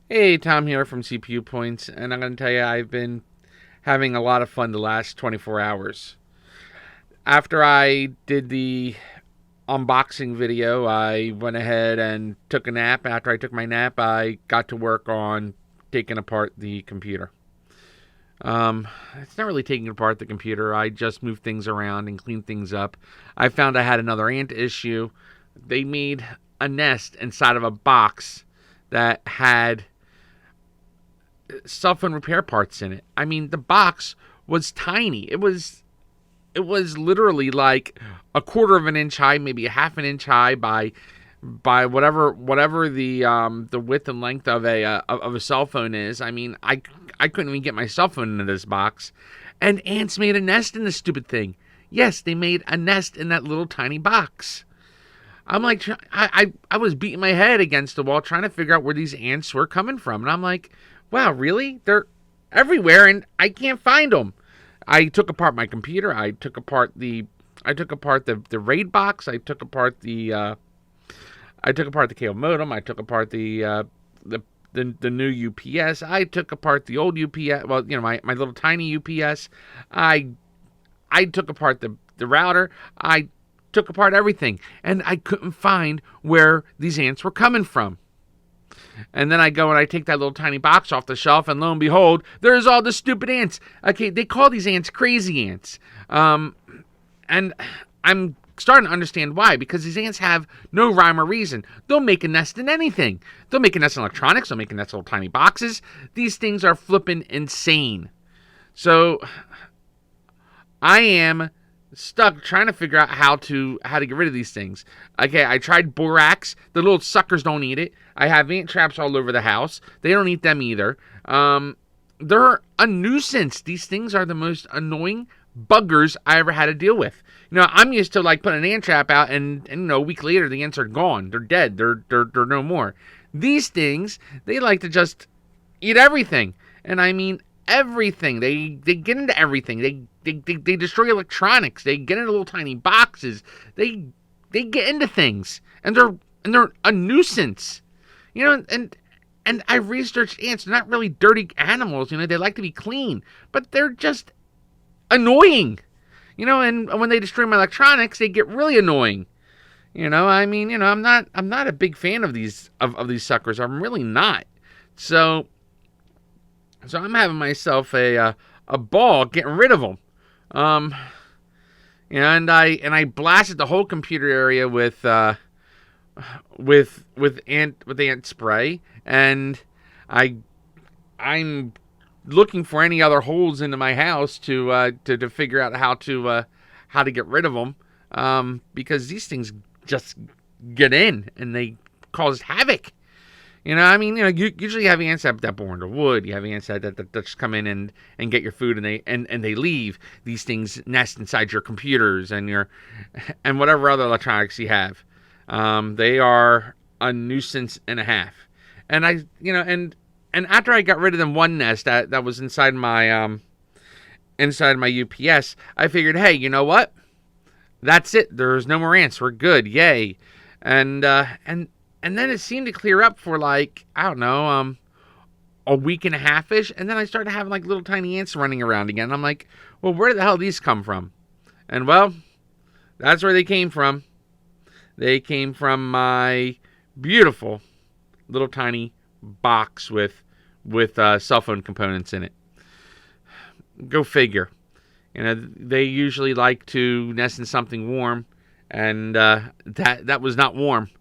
Hey, Tom here from CPU Points, and I'm going to tell you I've been having a lot of fun the last 24 hours. After I did the unboxing video, I went ahead and took a nap. After I took my nap, I got to work on taking apart the computer. It's not really taking apart the computer. I just moved things around and cleaned things up. I found I had another ant issue. They made a nest inside of a box that had cell phone repair parts in it. I mean, the box was tiny. It was literally like a quarter of an inch high, maybe a half an inch high by whatever the width and length of a cell phone is. I mean, I couldn't even get my cell phone into this box, and ants made a nest in this stupid thing. Yes, they made a nest in that little tiny box. I'm like, I was beating my head against the wall trying to figure out where these ants were coming from. And I'm like, wow, really? They're everywhere and I can't find them. I took apart my computer. I took apart the RAID box. I took apart the cable modem. I took apart the new UPS. I took apart the old UPS. Well, my little tiny UPS. I took apart the router. I took apart everything, and I couldn't find where these ants were coming from. And then I go and I take that little tiny box off the shelf, and lo and behold, there's all the stupid ants. Okay, they call these ants crazy ants. And I'm starting to understand why, because these ants have no rhyme or reason. They'll make a nest in anything. They'll make a nest in electronics. They'll make a nest in little tiny boxes. These things are flipping insane. So I am stuck trying to figure out how to get rid of these things. Okay, I tried borax. The little suckers don't eat it. I have ant traps all over the house. They don't eat them either. They're a nuisance. These things are the most annoying buggers I ever had to deal with. I'm used to like putting an ant trap out and a week later the ants are gone. They're dead. They're no more. These things, they like to just eat everything. And I mean everything. They get into everything. They destroy electronics. They get into little tiny boxes. They get into things. And they're a nuisance. And I researched ants. They're not really dirty animals. They like to be clean, but they're just annoying. And when they destroy my electronics, they get really annoying. I'm not a big fan of these suckers. I'm really not. So I'm having myself a ball getting rid of them. And I blasted the whole computer area with ant spray, and I'm looking for any other holes into my house to figure out how to get rid of them, because these things just get in and they cause havoc. Usually you have ants that bore into wood. You have ants that just come in and get your food, and they leave. These things nest inside your computers and whatever other electronics you have. They are a nuisance and a half. And and after I got rid of them one nest that was inside my UPS, I figured, hey, you know what? That's it. There's no more ants. We're good. Yay. And then it seemed to clear up for like, I don't know, a week and a half-ish. And then I started having like little tiny ants running around again. I'm like, well, where the hell did these come from? And well, that's where they came from. They came from my beautiful little tiny box with cell phone components in it. Go figure. They usually like to nest in something warm, and that was not warm.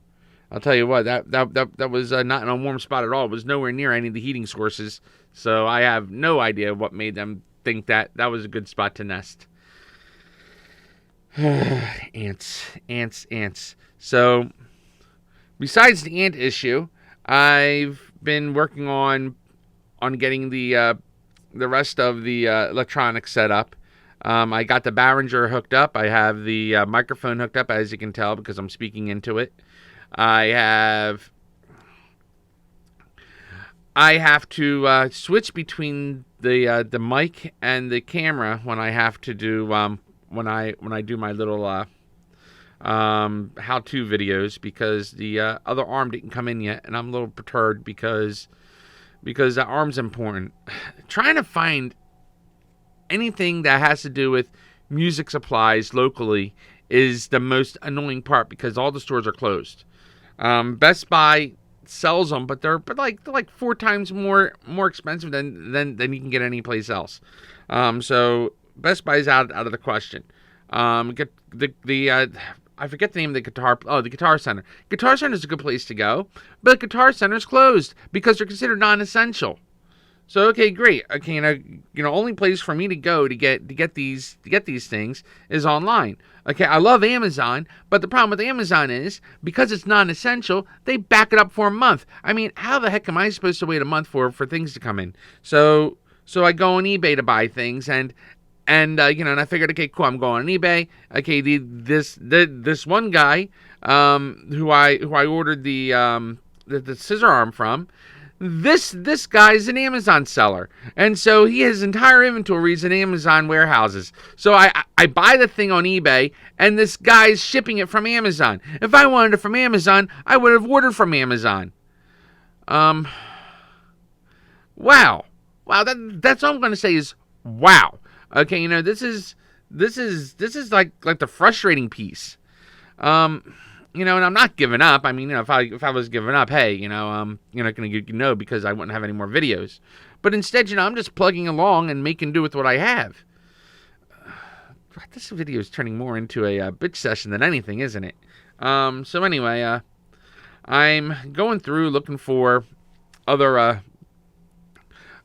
I'll tell you what, that was not in a warm spot at all. It was nowhere near any of the heating sources, so I have no idea what made them think that was a good spot to nest. Ants. So, besides the ant issue, I've been working on getting the rest of the electronics set up. I got the Behringer hooked up. I have the microphone hooked up, as you can tell, because I'm speaking into it. I have to switch between the mic and the camera when I have to do when I do my little how-to videos, because the other arm didn't come in yet, and I'm a little perturbed because because the arm's important. Trying to find anything that has to do with music supplies locally is the most annoying part because all the stores are closed. Best Buy sells them, but they're like 4 times more expensive than you can get anyplace else. So Best Buy is out of the question. Get the I forget the name of the the Guitar Center. Guitar Center is a good place to go, but Guitar Center is closed because they're considered non-essential. So okay, great. Okay, only place for me to go to get these things is online. Okay, I love Amazon, but the problem with Amazon is because it's non-essential, they back it up for a month. I mean, how the heck am I supposed to wait a month for things to come in? So I go on eBay to buy things, and I figured, okay, cool, I'm going on eBay. Okay, this one guy who I ordered the scissor arm from. This guy's an Amazon seller, and so his entire inventory is in Amazon warehouses. So I buy the thing on eBay, and this guy's shipping it from Amazon. If I wanted it from Amazon, I would have ordered from Amazon. Wow, that's all I'm going to say is wow. Okay, this is like the frustrating piece. And I'm not giving up. I mean, if I was giving up, hey, I'm not going to know because I wouldn't have any more videos. But instead, I'm just plugging along and making do with what I have. This video is turning more into a bitch session than anything, isn't it? So anyway, I'm going through looking for other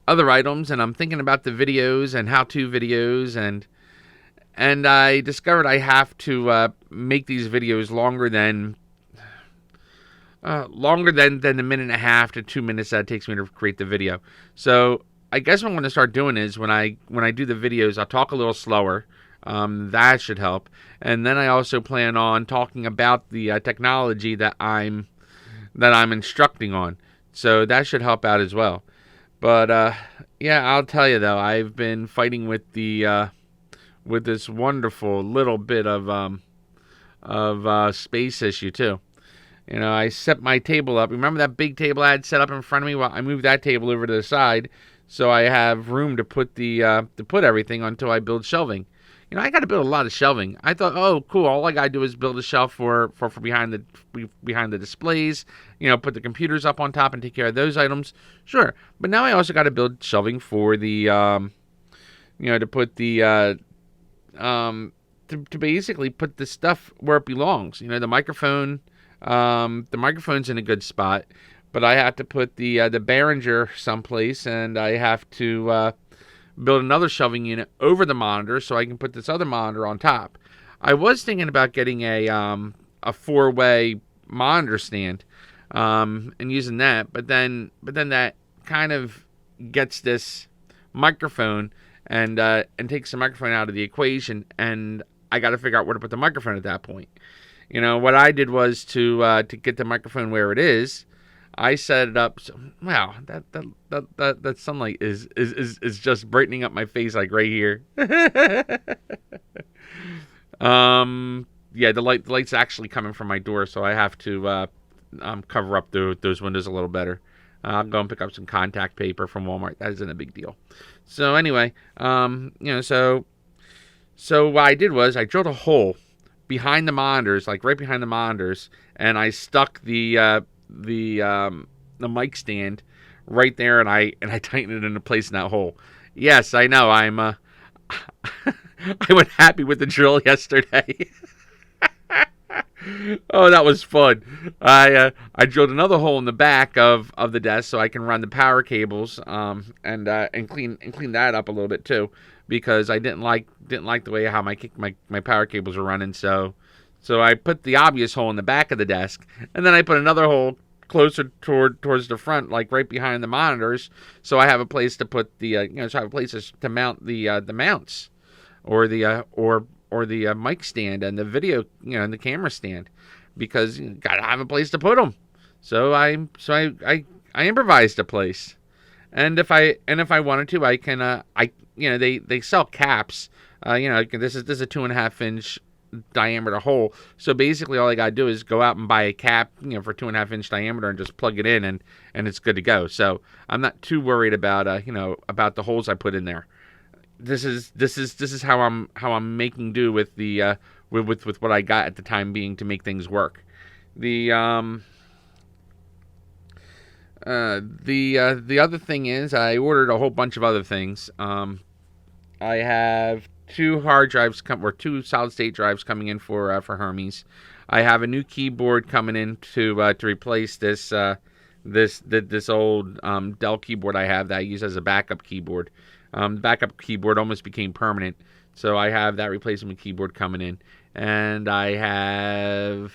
items, and I'm thinking about the videos and how-to videos, and I discovered I have to make these videos longer than the minute and a half to 2 minutes that it takes me to create the video. So I guess what I'm going to start doing is when I do the videos, I'll talk a little slower. That should help. And then I also plan on talking about the technology that I'm instructing on. So that should help out as well. But yeah, I'll tell you though, I've been fighting with with this wonderful little bit of space issue too. I set my table up. Remember that big table I had set up in front of me? Well, I moved that table over to the side so I have room to put everything until I build shelving. I got to build a lot of shelving. I thought, oh, cool. All I got to do is build a shelf for behind the displays. Put the computers up on top and take care of those items. Sure, but now I also got to build shelving for the to put the to basically put the stuff where it belongs. The microphone. The microphone's in a good spot, but I have to put the Behringer someplace, and I have to build another shelving unit over the monitor so I can put this other monitor on top. I was thinking about getting a 4-way monitor stand and using that, but then that kind of gets this microphone and takes the microphone out of the equation, and I got to figure out where to put the microphone at that point. What I did was to get the microphone where it is. I set it up. So, wow, that sunlight is just brightening up my face like right here. Yeah, the light's actually coming from my door, so I have to cover up those windows a little better. I'll go and pick up some contact paper from Walmart. That isn't a big deal. So anyway, so what I did was I drilled a hole behind the monitors, like right behind the monitors, and I stuck the mic stand right there, and I tightened it into place in that hole. Yes, I know. I went happy with the drill yesterday. Oh, that was fun. I drilled another hole in the back of the desk so I can run the power cables and clean that up a little bit too, because I didn't like the way how my power cables were running. So I put the obvious hole in the back of the desk, and then I put another hole closer towards the front, like right behind the monitors, so I have a place to put the so I have a place to mount the mounts or the mic stand and the video and the camera stand, because gotta have a place to put them. So I improvised a place, and if I wanted to, I can they sell caps. This is a 2.5 inch diameter hole. So basically, all I gotta do is go out and buy a cap, for 2.5 inch diameter, and just plug it in, and it's good to go. So I'm not too worried about about the holes I put in there. This is how I'm making do with the with what I got at the time being to make things work. The other thing is I ordered a whole bunch of other things. I have two hard drives or two solid state drives coming in for Hermes. I have a new keyboard coming in to replace this old Dell keyboard I have that I use as a backup keyboard. Backup keyboard almost became permanent, so I have that replacement keyboard coming in, and I have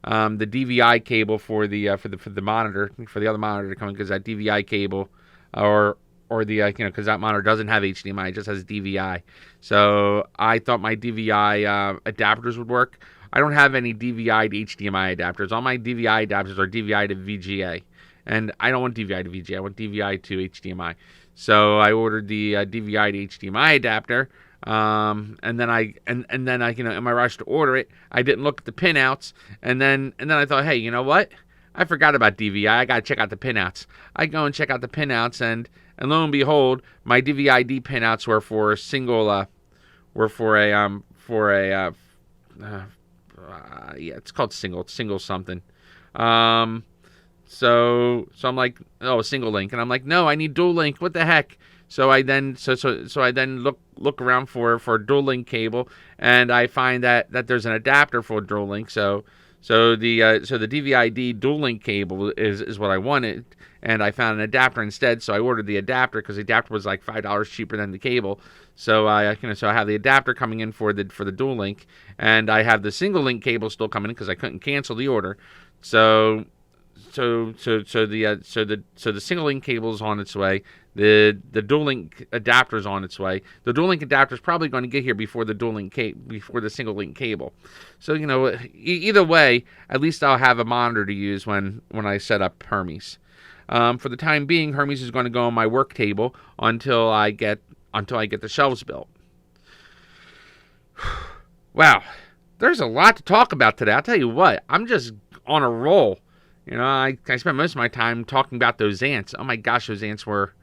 the DVI cable for the monitor, for the other monitor to come in, because that DVI cable or the because that monitor doesn't have HDMI, it just has DVI. So I thought my DVI adapters would work. I don't have any DVI to HDMI adapters. All my DVI adapters are DVI to VGA, and I don't want DVI to VGA. I want DVI to HDMI. So I ordered the DVI to HDMI adapter. And then I in my rush to order it, I didn't look at the pinouts, and then I thought, hey, you know what? I forgot about DVI. I gotta check out the pinouts. I go and check out the pinouts, and lo and behold, my DVI-D pinouts were for a single it's called single. It's single something. So I'm like, oh, single link, and I'm like, no, I need dual link. What the heck? So I then look around for a dual link cable, and I find that there's an adapter for dual link. So the DVI-D dual link cable is what I wanted, and I found an adapter instead. So I ordered the adapter because the adapter was like $5 cheaper than the cable. So I have the adapter coming in for the dual link, and I have the single link cable still coming in because I couldn't cancel the order. So the single link cable is on its way. The dual link adapter is on its way. The dual link adapter is probably going to get here before the single link cable. So either way, at least I'll have a monitor to use when I set up Hermes. For the time being, Hermes is going to go on my work table until I get the shelves built. Wow, there's a lot to talk about today. I'll tell you what, I'm just on a roll. I spent most of my time talking about those ants. Oh my gosh, those ants were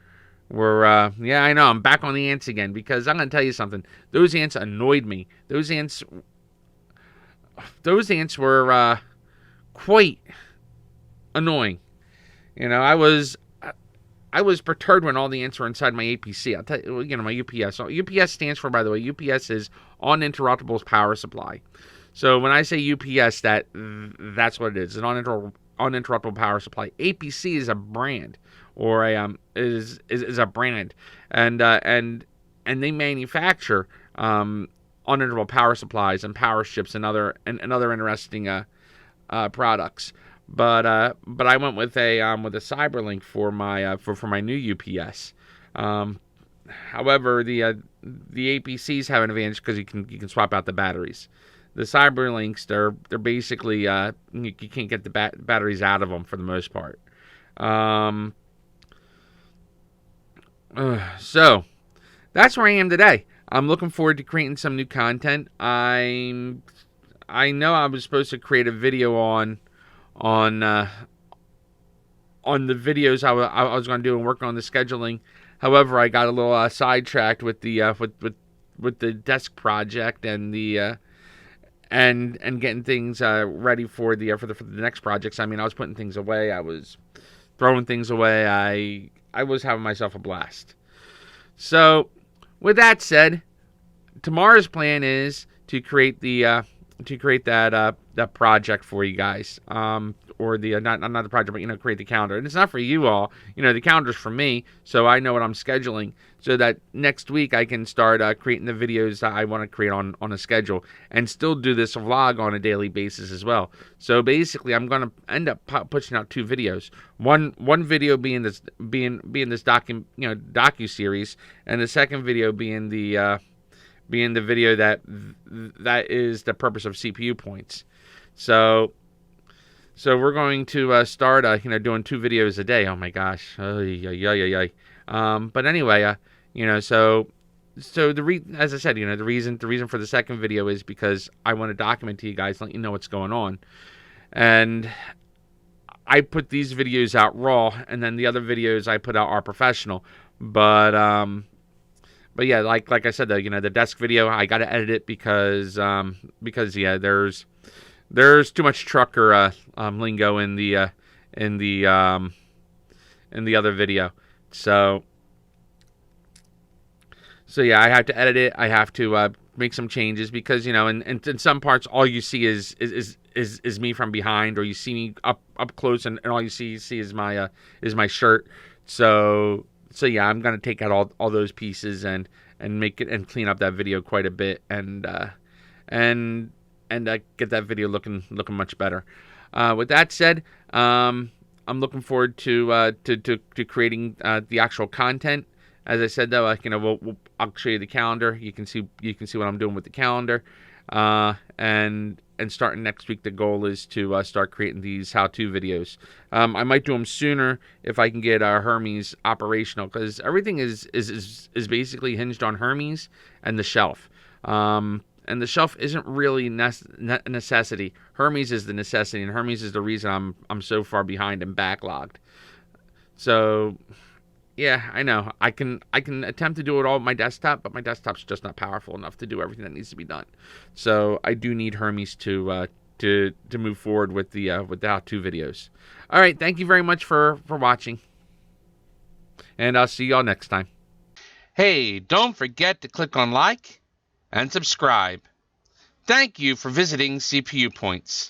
yeah, I know, I'm back on the ants again, because I'm going to tell you something. Those ants annoyed me. Those ants were quite annoying. I was perturbed when all the ants were inside my APC. I'll tell you, my UPS. So UPS stands for, by the way, UPS is uninterruptible power supply. So when I say UPS, that's what it is. An uninterruptible power supply. APC is a brand, or is a brand, and they manufacture uninterruptible power supplies and power strips and other interesting products. But I went with a Cyberlink for my new UPS. However, the APCs have an advantage because you can swap out the batteries. The Cyberlinks, they're basically you can't get the batteries out of them for the most part. So that's where I am today. I'm looking forward to creating some new content. I know I was supposed to create a video on the videos I was going to do and work on the scheduling. However, I got a little sidetracked with the with the desk project and the and getting things ready for the next projects. I mean, I was putting things away. I was throwing things away. I was having myself a blast. So, with that said, tomorrow's plan is to create that project for you guys. Or the not the project, but create the calendar. And it's not for you all. The calendar's for me, so I know what I'm scheduling, so that next week I can start creating the videos that I want to create on a schedule, and still do this vlog on a daily basis as well. So basically, I'm gonna end up pushing out two videos. One video being this docu series, and the second video being the video that is the purpose of CPU points. So we're going to start, doing two videos a day. Oh my gosh. But anyway, so so as I said, the reason for the second video is because I want to document to you guys, let you know what's going on. And I put these videos out raw, and then the other videos I put out are professional. But yeah, like I said though, the desk video I got to edit it because yeah, there's too much trucker lingo in the in the other video. So yeah, I have to edit it. I have to make some changes because in some parts all you see is me from behind, or you see me up close, and all you see is my shirt. So yeah, I'm gonna take out all those pieces and make it and clean up that video quite a bit, and get that video looking much better. With that said, I'm looking forward to creating the actual content. As I said though, I'll show you the calendar. You can see what I'm doing with the calendar, and starting next week, the goal is to start creating these how-to videos. I might do them sooner if I can get Hermes operational, because everything is basically hinged on Hermes and the shelf. And the shelf isn't really a necessity. Hermes is the necessity, and Hermes is the reason I'm so far behind and backlogged. So yeah, I know. I can attempt to do it all with my desktop, but my desktop's just not powerful enough to do everything that needs to be done. So I do need Hermes to move forward with the how-to videos. All right, thank you very much for watching, and I'll see y'all next time. Hey, don't forget to click on like and subscribe. Thank you for visiting CPU Points.